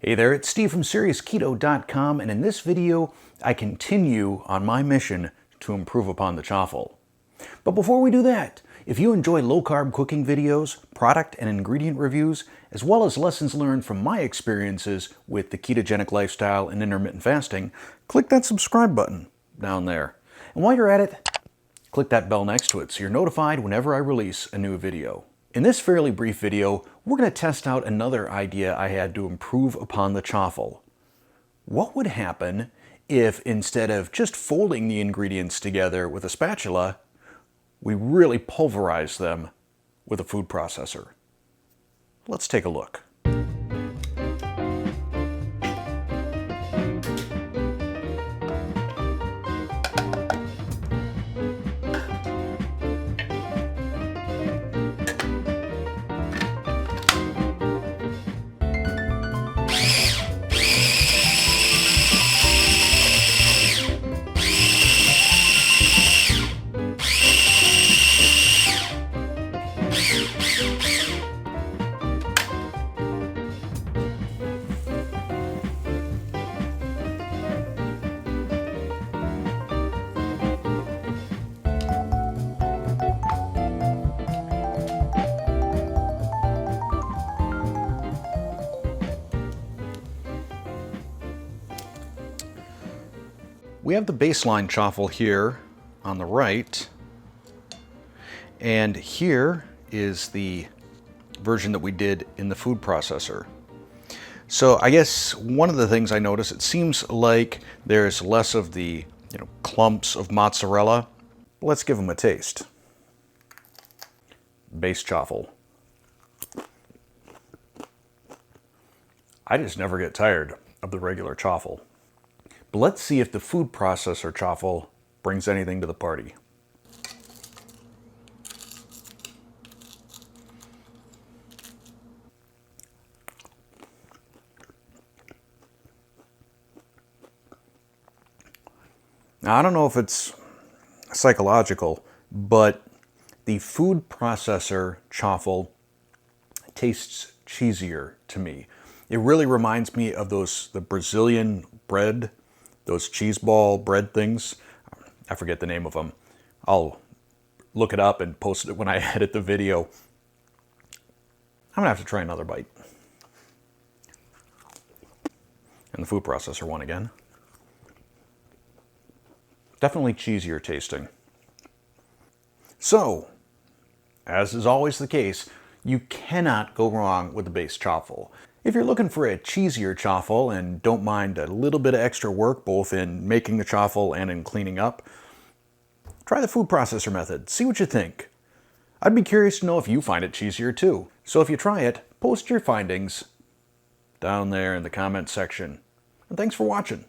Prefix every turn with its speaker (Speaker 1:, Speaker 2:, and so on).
Speaker 1: Hey there, it's Steve from SeriousKeto.com, and in this video, I continue on my mission to improve upon the Chaffle. But before we do that, if you enjoy low-carb cooking videos, product and ingredient reviews, as well as lessons learned from my experiences with the ketogenic lifestyle and intermittent fasting, click that subscribe button down there. And while you're at it, click that bell next to it so you're notified whenever I release a new video. In this fairly brief video, we're going to test out another idea I had to improve upon the Chaffle. What would happen if instead of just folding the ingredients together with a spatula, we really pulverize them with a food processor? Let's take a look. We have the baseline chaffle here on the right, and here is the version that we did in the food processor. So I guess one of the things I notice, it seems like there's less of the clumps of mozzarella. Let's give them a taste. Base chaffle. I just never get tired of the regular chaffle. But let's see if the food processor chaffle brings anything to the party. Now, I don't know if it's psychological, but the food processor chaffle tastes cheesier to me. It really reminds me of the Brazilian bread, those cheese ball bread things. I forget the name of them. I'll look it up and post it when I edit the video. I'm gonna have to try another bite. And the food processor one again. Definitely cheesier tasting. So, as is always the case, you cannot go wrong with the base chaffle. If you're looking for a cheesier chaffle and don't mind a little bit of extra work both in making the chaffle and in cleaning up, try the food processor method. See what you think. I'd be curious to know if you find it cheesier too. So if you try it, post your findings down there in the comments section. And thanks for watching.